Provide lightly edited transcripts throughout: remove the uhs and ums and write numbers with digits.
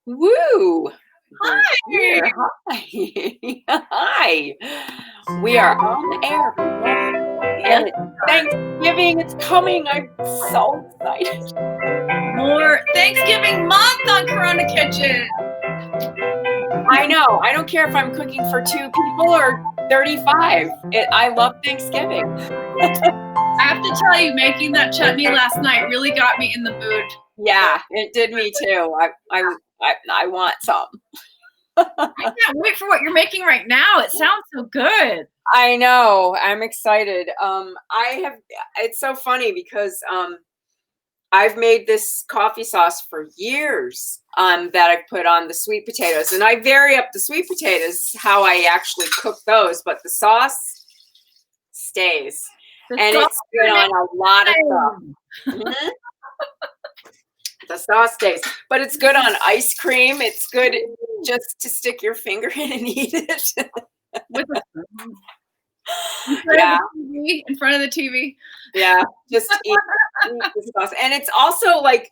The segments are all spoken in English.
Woo! Hi. Hi. Hi. We are on air. And it's Thanksgiving. It's coming. I'm so excited. More Thanksgiving month on Corona Kitchen. I know. I don't care if I'm cooking for 2 people or 35. I love Thanksgiving. I have to tell you, making that chutney last night really got me in the mood. Yeah, it did me too. I want some. I can't wait for what you're making right now. It sounds so good. I know. I'm excited. It's so funny because I've made this coffee sauce for years that I've put on the sweet potatoes, and I vary up the sweet potatoes how I actually cook those, but the sauce stays. And it's good on a lot of stuff. Mm-hmm. The sauce stays, but it's good on ice cream. It's good just to stick your finger in and eat it. In front of the TV. Yeah, just eat the sauce. And it's also like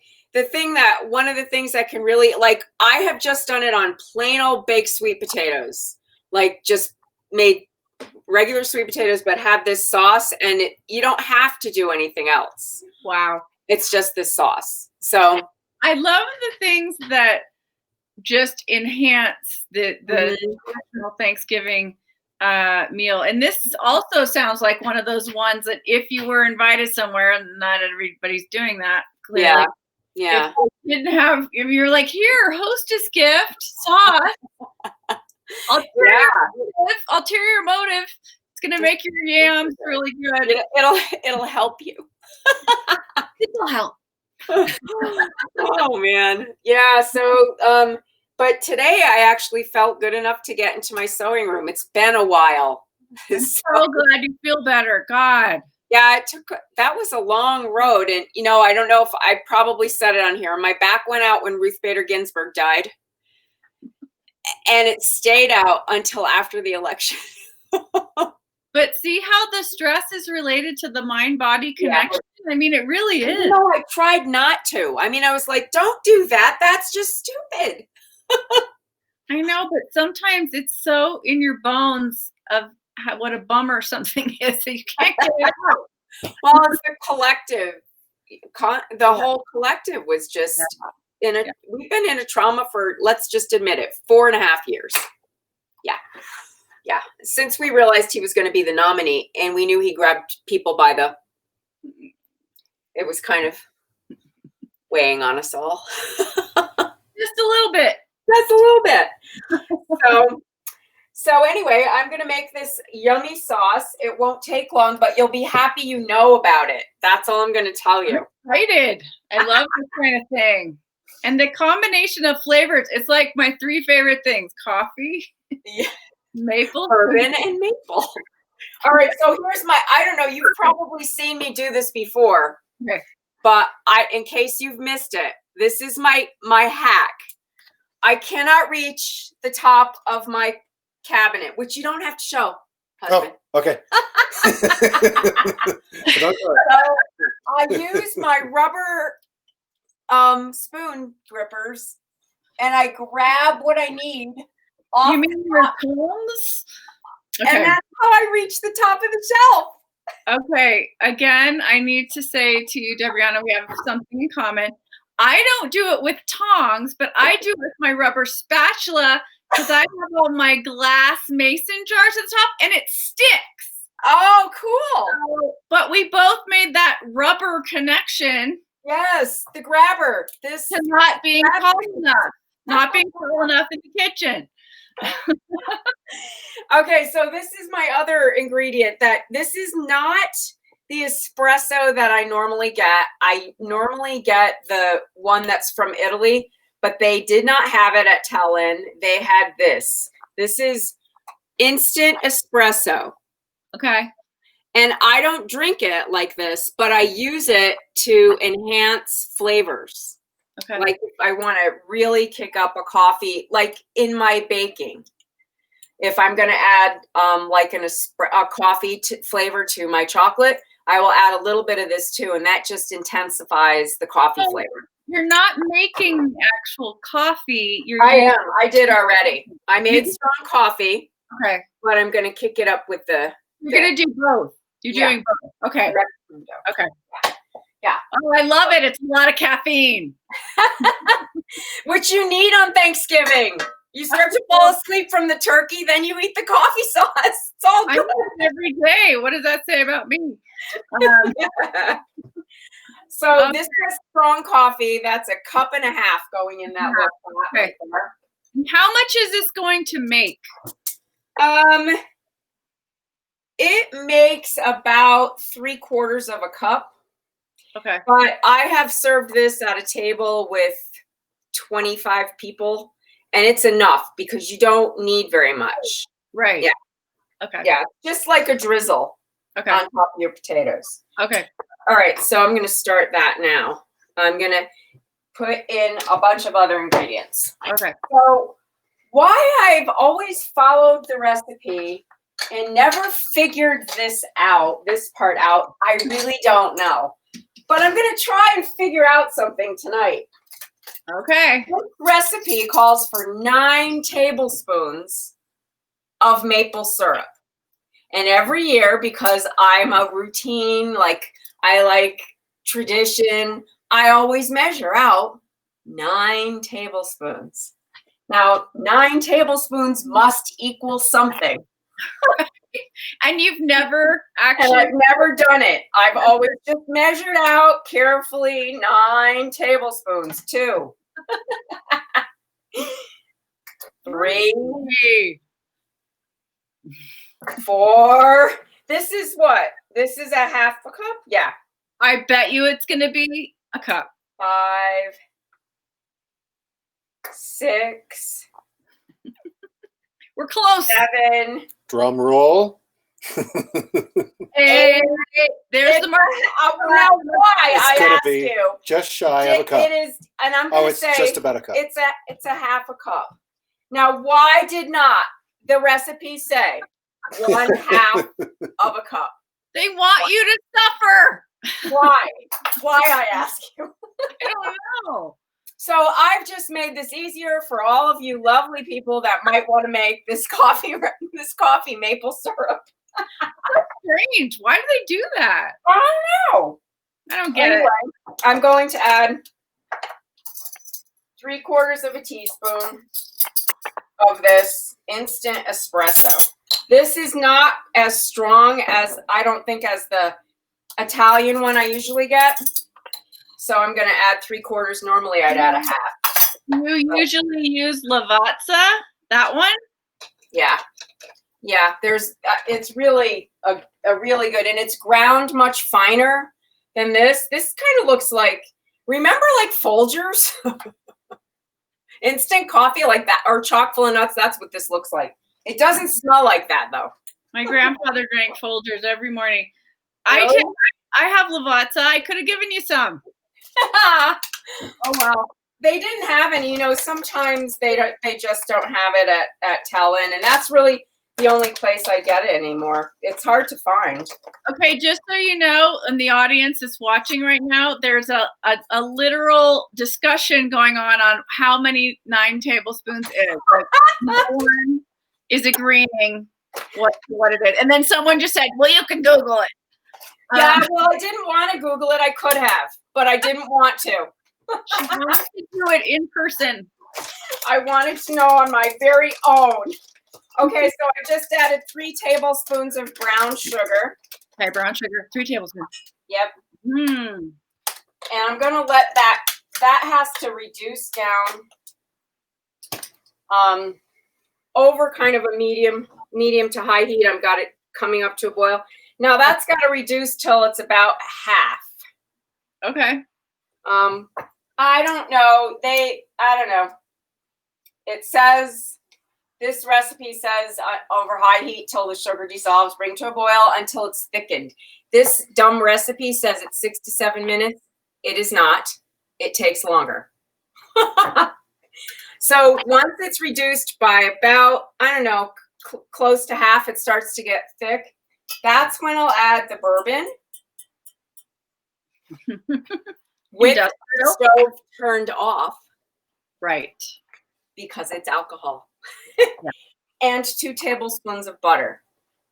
one of the things that can really, like, I have just done it on plain old baked sweet potatoes, like just made regular sweet potatoes, but have this sauce, and you don't have to do anything else. Wow. It's just this sauce. So I love the things that just enhance the traditional Thanksgiving meal. And this also sounds like one of those ones that if you were invited somewhere, and not everybody's doing that, clearly. Yeah. If you're like, here, hostess gift, sauce. Ulterior motive. It's gonna make your yams really good. It'll help you. It'll help. Oh man. Yeah. So but today I actually felt good enough to get into my sewing room. It's been a while. I'm so glad you feel better. God. Yeah, that was a long road. And I don't know if I probably said it on here. My back went out when Ruth Bader Ginsburg died. And it stayed out until after the election. But see how the stress is related to the mind-body connection? Yeah. I mean, it really is. I tried not to. I mean, I was like, don't do that. That's just stupid. I know, but sometimes it's so in your bones of what a bummer something is that you can't get it out. Well, it's the collective. The whole collective was just we've been in a trauma for, let's just admit it, 4.5 years. Yeah. Since we realized he was going to be the nominee, and we knew he grabbed people it was kind of weighing on us all. Just a little bit. Just a little bit. So anyway, I'm going to make this yummy sauce. It won't take long, but you'll be happy you know about it. That's all I'm going to tell you. I'm excited. I love this kind of thing. And the combination of flavors, it's like my 3 favorite things: coffee, maple, bourbon, and maple. All right, so here's I don't know, you've probably seen me do this before, but in case you've missed it, this is my hack. I cannot reach the top of my cabinet, which you don't have to show, husband. Oh, okay. So I use my rubber spoon grippers, and I grab what I need off. You mean your palms? Okay. And that's how I reach the top of the shelf. Okay. Again, I need to say to you, Debrianna, we have something in common. I don't do it with tongs, but I do it with my rubber spatula, because I have all my glass mason jars at the top, and it sticks. Oh, cool. But we both made that rubber connection. Yes, the grabber. This to not being tall enough. Not being tall enough in the kitchen. Okay, so this is my other ingredient. This is not the espresso that I normally get. I normally get the one that's from Italy, but they did not have it at Tellin. They had this. This is instant espresso. Okay. And I don't drink it like this, but I use it to enhance flavors. Okay. Like if I want to really kick up a coffee, like in my baking. If I'm going to add like a coffee flavor to my chocolate, I will add a little bit of this too, and that just intensifies the coffee flavor. You're not making actual coffee. I am. I did already. I made strong coffee. Okay. But I'm going to kick it up with the. You're going to do both. You're doing both. Okay. Okay. Yeah. Oh, I love it. It's a lot of caffeine. Which you need on Thanksgiving. You start to fall asleep from the turkey, then you eat the coffee sauce. It's all good. I do it every day. What does that say about me? So this is strong coffee. That's 1.5 cups going in that little pot right there. How much is this going to make? It makes about 3/4 of a cup. Okay. But I have served this at a table with 25 people, and it's enough because you don't need very much. Right. Yeah. Okay. Yeah, just like a drizzle on top of your potatoes. Okay. All right, so I'm going to start that now. I'm going to put in a bunch of other ingredients. Okay. So why I've always followed the recipe and never figured this part out, I really don't know. But I'm going to try and figure out something tonight. Okay. This recipe calls for 9 tablespoons of maple syrup. And every year, because I'm a routine, I like tradition, I always measure out 9 tablespoons. Now, 9 tablespoons must equal something. And you've never actually... And I've never done it. I've always just measured out carefully 9 tablespoons. 2. 3. 4. This is what? This is 1/2 cup? Yeah. I bet you it's going to be a cup. 5. 6. We're close. 7. Drum roll. 8. There's the mark. Now, why? I ask you. Just shy of a cup. It is, and I'm going to say it's just about a cup. It's 1/2 cup. Now, why did not the recipe say 1/2 of a cup? They want you to suffer. Why? Why, I ask you? I don't know. So I've just made this easier for all of you lovely people that might want to make this coffee maple syrup. That's strange. Why do they do that? I don't know. I don't get it. I'm going to add 3/4 of a teaspoon of this instant espresso. This is not as strong as, I don't think, as the Italian one I usually get. So I'm going to add 3/4. Normally I'd add 1/2. You usually use Lavazza, that one? Yeah. Yeah, it's really a really good, and it's ground much finer than this. This kind of looks like, remember like Folgers? Instant coffee like that, or chock full of nuts. That's what this looks like. It doesn't smell like that though. My grandfather drank Folgers every morning. Really? I have Lavazza. I could have given you some. Oh well. They didn't have any. Sometimes they just don't have it at Talon, and that's really the only place I get it anymore. It's hard to find. Okay, just so you know, and the audience is watching right now, there's a literal discussion going on how many 9 tablespoons is. No one is agreeing what it is. And then someone just said, well, you can Google it. Yeah, well, I didn't want to Google it. I could have, but I didn't want to. She wanted to do it in person. I wanted to know on my very own. Okay, so I just added 3 tablespoons of brown sugar. Okay, brown sugar, 3 tablespoons. Yep. And I'm going to let that has to reduce down over kind of a medium to high heat. I've got it coming up to a boil. Now that's got to reduce till it's about 1/2. Okay. I don't know. I don't know. It says, this recipe says over high heat till the sugar dissolves, bring to a boil until it's thickened. This dumb recipe says it's 6 to 7 minutes. It is not. It takes longer. So once it's reduced by about, I don't know, close to 1/2, it starts to get thick. That's when I'll add the bourbon. with the stove turned off. Right. Because it's alcohol. Yeah. And 2 tablespoons of butter.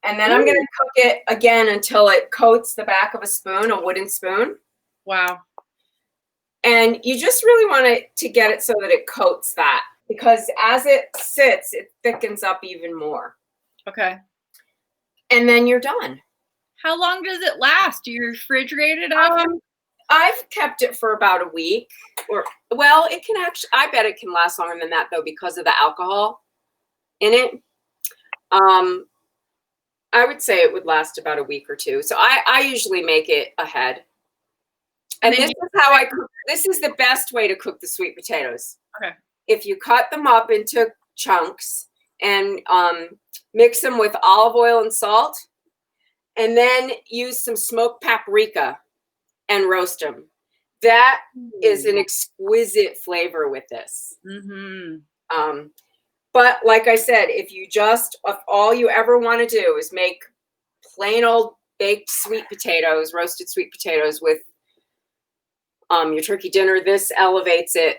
And then I'm going to cook it again until it coats the back of a spoon, a wooden spoon. Wow. And you just really want it to get it so that it coats that, because as it sits, it thickens up even more. Okay. And then you're done. How long does it last? Do you refrigerate it often? I've kept it for about a week, or well, it can actually. I bet it can last longer than that though, because of the alcohol in it. I would say it would last about a week or two. So I usually make it ahead. And this is how I cook. This is the best way to cook the sweet potatoes. Okay. If you cut them up into chunks and mix them with olive oil and salt, and then use some smoked paprika and roast them. That is an exquisite flavor with this. Mm-hmm. But like I said, if all you ever want to do is make plain old baked sweet potatoes, roasted sweet potatoes with your turkey dinner, this elevates it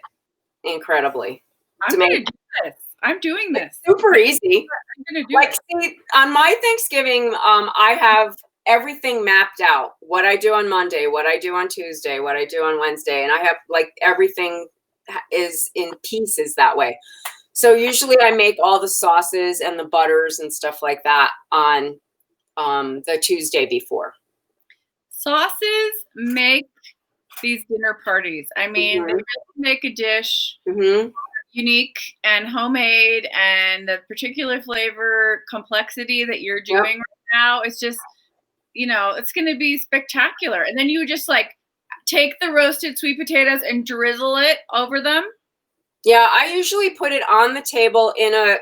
incredibly. I'm going to do this. I'm doing this. It's super easy. I'm going to do it. See, on my Thanksgiving, I have everything mapped out. What I do on Monday, what I do on Tuesday, what I do on Wednesday. And I have everything is in pieces that way. So usually I make all the sauces and the butters and stuff like that on the Tuesday before. Sauces make these dinner parties. I mean, they really make a dish unique and homemade, and the particular flavor complexity that you're doing right now is just, it's going to be spectacular. And then you would just take the roasted sweet potatoes and drizzle it over them. Yeah, I usually put it on the table in a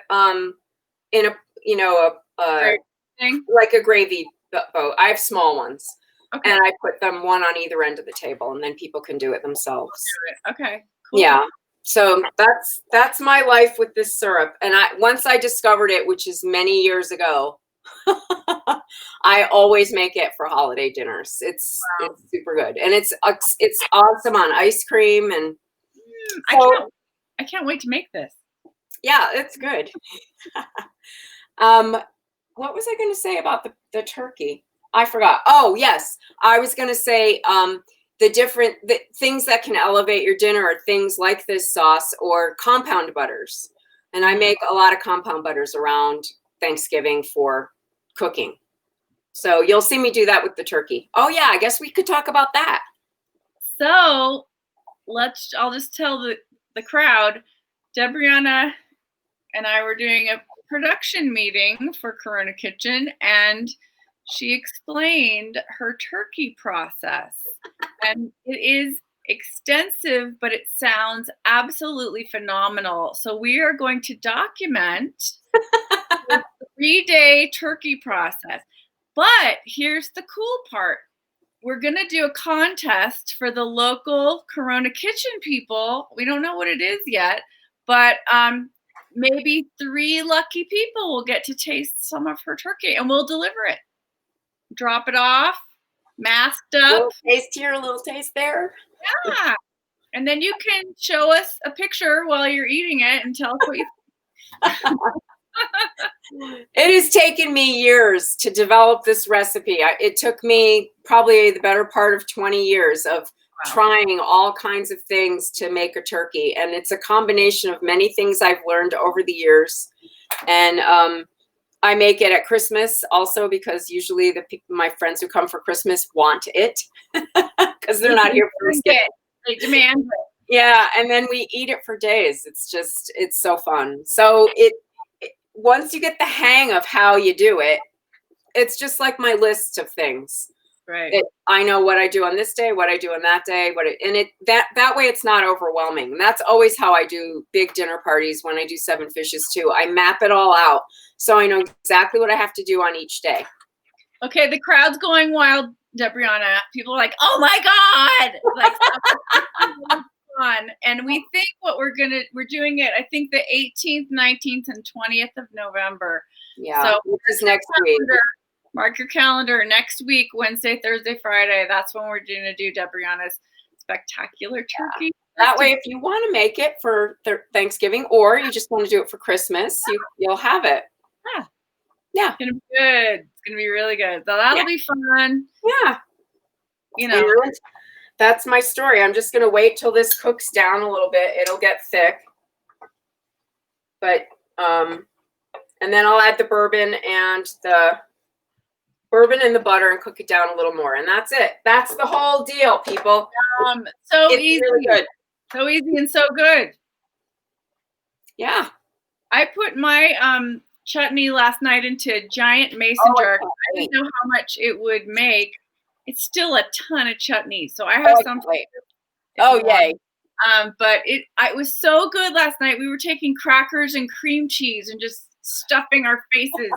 like a gravy boat. I have small ones. Okay. And I put them one on either end of the table, and then people can do it themselves. Okay. Cool. Yeah. So that's my life with this syrup. And once I discovered it, which is many years ago, I always make it for holiday dinners. It's super good, and it's awesome on ice cream. And I can't wait to make this. Yeah, it's good. What was I going to say about the turkey? I forgot. Oh, yes. I was going to say the things that can elevate your dinner are things like this sauce or compound butters. And I make a lot of compound butters around Thanksgiving for cooking. So you'll see me do that with the turkey. Oh, yeah. I guess we could talk about that. So I'll just tell the crowd, Debriana and I were doing a production meeting for Corona Kitchen, and she explained her turkey process. And it is extensive, but it sounds absolutely phenomenal. So we are going to document the 3-day turkey process. But here's the cool part. We're going to do a contest for the local Corona Kitchen people. We don't know what it is yet, but maybe 3 lucky people will get to taste some of her turkey, and we'll deliver it. Drop it off, masked up. A little taste here, a little taste there. Yeah. And then you can show us a picture while you're eating it and tell us what you think. It has taken me years to develop this recipe. It took me probably the better part of 20 years of trying all kinds of things to make a turkey. And it's a combination of many things I've learned over the years. And I make it at Christmas also, because usually my friends who come for Christmas want it because they're not here for Thanksgiving. They demand it. Yeah, and then we eat it for days. It's so fun. So once you get the hang of how you do it, it's just like my list of things. Right. I know what I do on this day, what I do on that day, that way it's not overwhelming. And that's always how I do big dinner parties when I do 7 fishes too. I map it all out so I know exactly what I have to do on each day. Okay, the crowd's going wild, Debriana. People are like, "Oh my God!" Fun. And we think we're doing it. I think the 18th, 19th, and 20th of November. Yeah, so which is next week. Mark your calendar. Next week, Wednesday, Thursday, Friday. That's when we're going to do Debriana's spectacular turkey. That way, if you want to make it for Thanksgiving, or you just want to do it for Christmas, you'll have it. Yeah. It's gonna be good. It's gonna be really good. So that'll be fun. Yeah. You know. And that's my story. I'm just gonna wait till this cooks down a little bit. It'll get thick. But and then I'll add the bourbon and the butter and cook it down a little more. And that's it. That's the whole deal, people. So it's easy. Really good. So easy and so good. Yeah. I put my chutney last night into a giant mason jar. I didn't know how much it would make. It's still a ton of chutney. So I have some. Oh, yay. But it was so good last night. We were taking crackers and cream cheese and just stuffing our faces.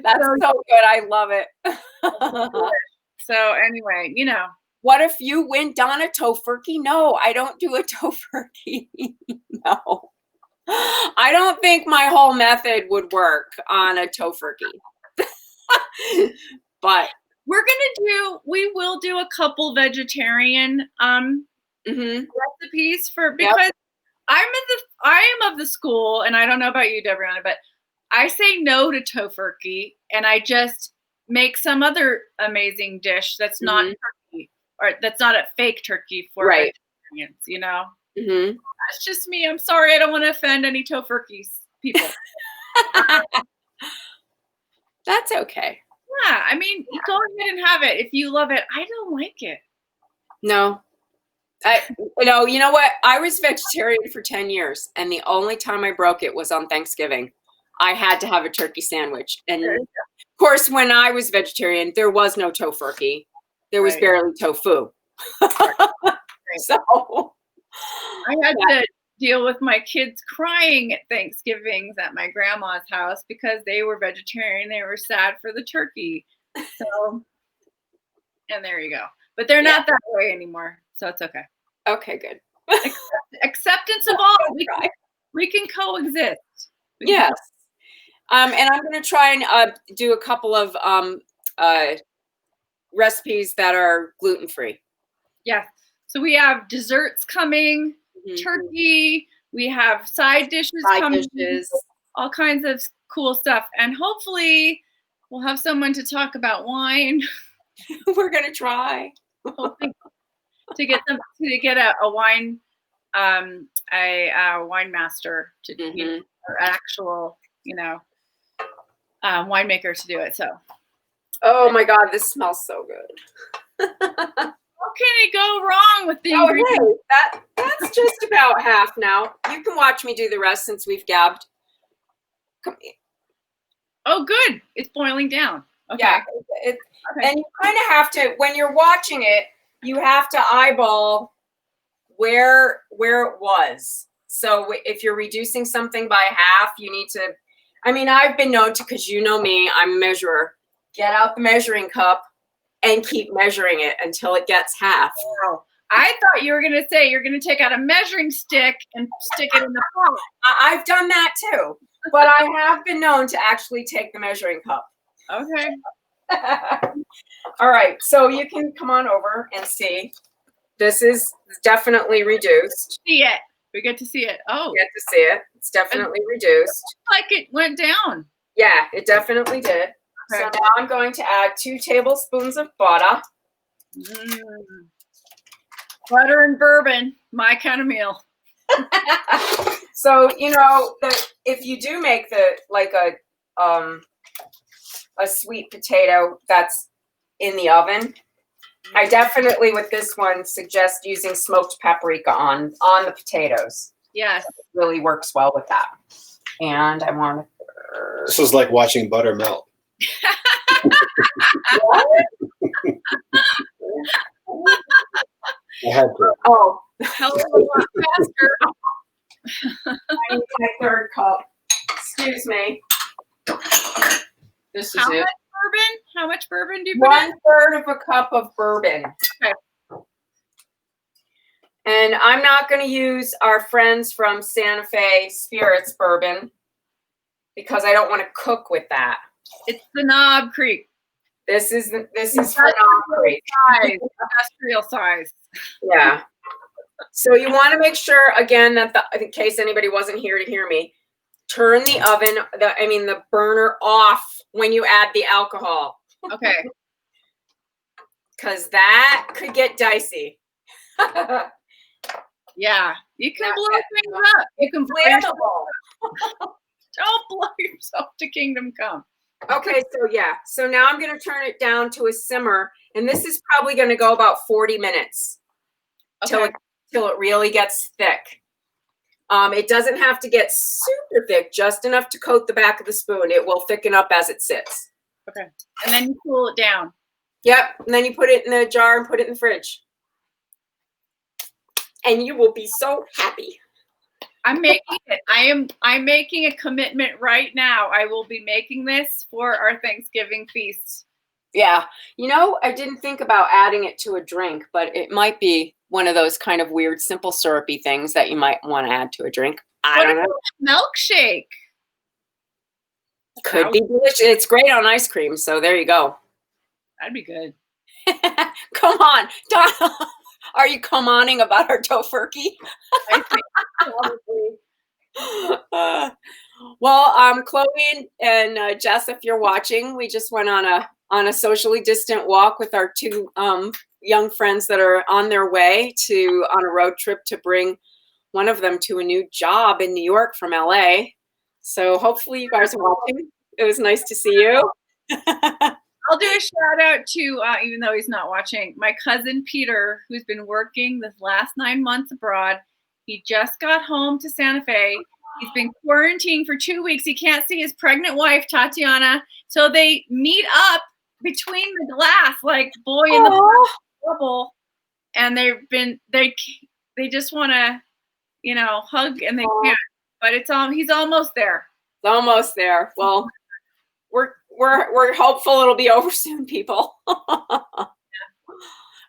That's so good. I love it. So anyway, you know. What if you went on a tofurkey? No, I don't do a tofurkey. No. I don't think my whole method would work on a tofurkey. But we will do a couple vegetarian recipes because I am of the school, and I don't know about you, Debrianna, but I say no to tofurkey, and I just make some other amazing dish that's not turkey, or that's not a fake turkey for vegetarians, you know? That's just me. I'm sorry. I don't want to offend any tofurkeys people. That's okay. Yeah. I mean, go ahead and have it. If you love it, I don't like it. No. You know what? I was vegetarian for 10 years, and the only time I broke it was on Thanksgiving. I had to have a turkey sandwich. And of course, when I was vegetarian, there was no tofurkey. There was barely tofu. So I had to deal with my kids crying at Thanksgivings at my grandma's house because they were vegetarian. They were sad for the turkey. So, and there you go. But they're not that way anymore. So it's okay. Okay, good. Acceptance of all. We can coexist. Yes. And I'm going to try and do a couple of recipes that are gluten-free. Yeah. So we have desserts coming, turkey. We have side dishes coming. All kinds of cool stuff. And hopefully we'll have someone to talk about wine. We're going to try. to get a wine wine master to or actual winemaker to do it. So my God, this smells so good. How can it go wrong with the ingredients? Hey, that's just about half now. You can watch me do the rest since we've gabbed. Come here. Oh, good. It's boiling down. Okay. Yeah. And you kind of have to, when you're watching it, you have to eyeball where it was. So if you're reducing something by half, you need to, I've been known to, because you know me, I'm a measurer, get out the measuring cup and keep measuring it until it gets half. Wow. I thought you were going to say you're going to take out a measuring stick and stick it in the pot. I've done that too, but I have been known to actually take the measuring cup. Okay. All right, so you can come on over and see. This is definitely reduced. See it. We get to see it. Oh. You get to see it. It's definitely reduced. Like it went down. Yeah, it definitely did. Okay. So now I'm going to add 2 tablespoons of butter. Butter and bourbon, my kind of meal. So, if you do make a sweet potato that's in the oven, I definitely, with this one, suggest using smoked paprika on the potatoes. Yes. It really works well with that. And I want to... This is like watching butter melt. I had to. Oh. Hell of a lot faster. I need my 3rd cup. Excuse me. This is How it. much bourbon? How much bourbon do you put 1/3 of a cup of bourbon. Okay. And I'm not going to use our friends from Santa Fe Spirits bourbon because I don't want to cook with that. It's the Knob Creek. This is for Industrial non-crate. size. Industrial size. Yeah. So you want to make sure, again, that in case anybody wasn't here to hear me, turn the oven, the burner off when you add the alcohol. Okay. Because that could get dicey. Yeah. You can blow things up. You can blow yourself up. Don't blow yourself to kingdom come. Okay, so now I'm going to turn it down to a simmer, and this is probably going to go about 40 minutes till it really gets thick. It doesn't have to get super thick, just enough to coat the back of the spoon. It will thicken up as it sits. Okay, and then you cool it down. Yep, and then you put it in the jar and put it in the fridge. And you will be so happy. I'm making it. I'm making a commitment right now. I will be making this for our Thanksgiving feast. Yeah. I didn't think about adding it to a drink, but it might be one of those kind of weird, simple syrupy things that you might want to add to a drink. I don't know. Milkshake. Could be delicious. It's great on ice cream. So there you go. That'd be good. Come on, Donna. Are you come-oning about our tofurkey? I think probably. Well, Chloe and Jess, if you're watching, we just went on a socially distant walk with our two young friends that are on their way on a road trip to bring one of them to a new job in New York from LA. So hopefully you guys are watching. It was nice to see you. I'll do a shout out to, even though he's not watching, my cousin Peter, who's been working this last 9 months abroad. He just got home to Santa Fe. He's been quarantined for 2 weeks. He can't see his pregnant wife, Tatiana. So they meet up between the glass, like boy in the bubble. And they just want to, hug, and they can't. But he's almost there. Almost there. Well, we're hopeful it'll be over soon, people.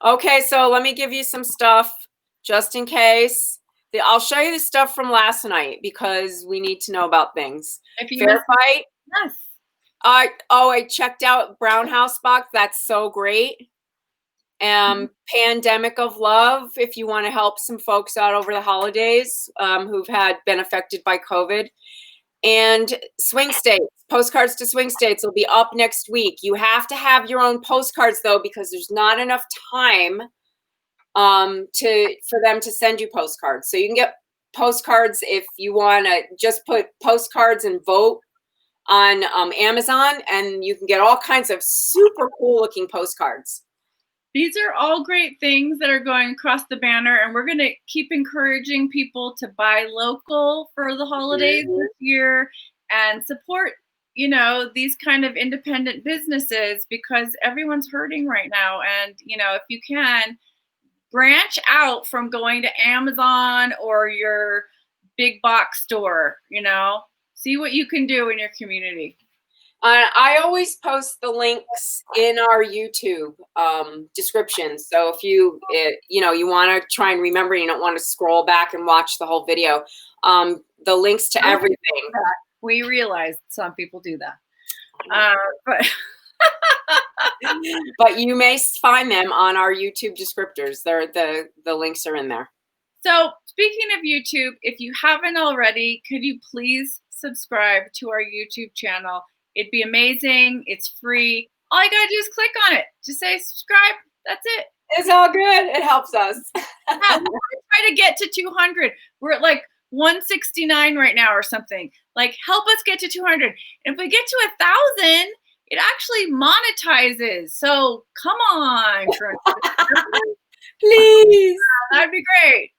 Okay, so let me give you some stuff just in case. I'll show you the stuff from last night because we need to know about things. Fair fight. Yes. I checked out Brown Haus Box. That's so great. Pandemic of Love, if you want to help some folks out over the holidays who've been affected by COVID. And Swing States, postcards to Swing States will be up next week. You have to have your own postcards though, because there's not enough time for them to send you postcards. So you can get postcards if you want to just put postcards and vote on Amazon, and you can get all kinds of super cool looking postcards. These are all great things that are going across the banner, and we're going to keep encouraging people to buy local for the holidays this year and support, these kind of independent businesses, because everyone's hurting right now. And, if you can, branch out from going to Amazon or your big box store, see what you can do in your community. I always post the links in our YouTube description. So if you want to try and remember, you don't want to scroll back and watch the whole video, the links to everything. We realize some people do that. But you may find them on our YouTube descriptors. The links are in there. So speaking of YouTube, if you haven't already, could you please subscribe to our YouTube channel? It'd be amazing. It's free. All you gotta do is click on it. Just say subscribe. That's it. It's all good. It helps us. We're gonna try to get to 200. We're at like 169 right now or something. Like, help us get to 200. And if we get to 1,000, it actually monetizes. So come on, please. That'd be great.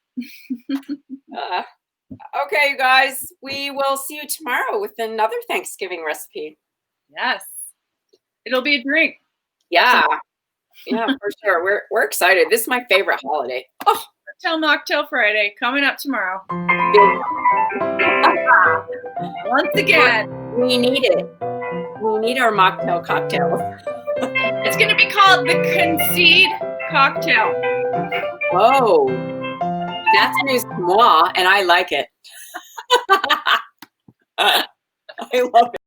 Okay, you guys. We will see you tomorrow with another Thanksgiving recipe. Yes. It'll be a drink. Yeah. Yeah, for sure. We're excited. This is my favorite holiday. Oh. Mocktail Friday coming up tomorrow. Once again, we need it. We need our mocktail cocktail. It's going to be called the Concede Cocktail. Whoa. That's news to moi, and I like it. I love it.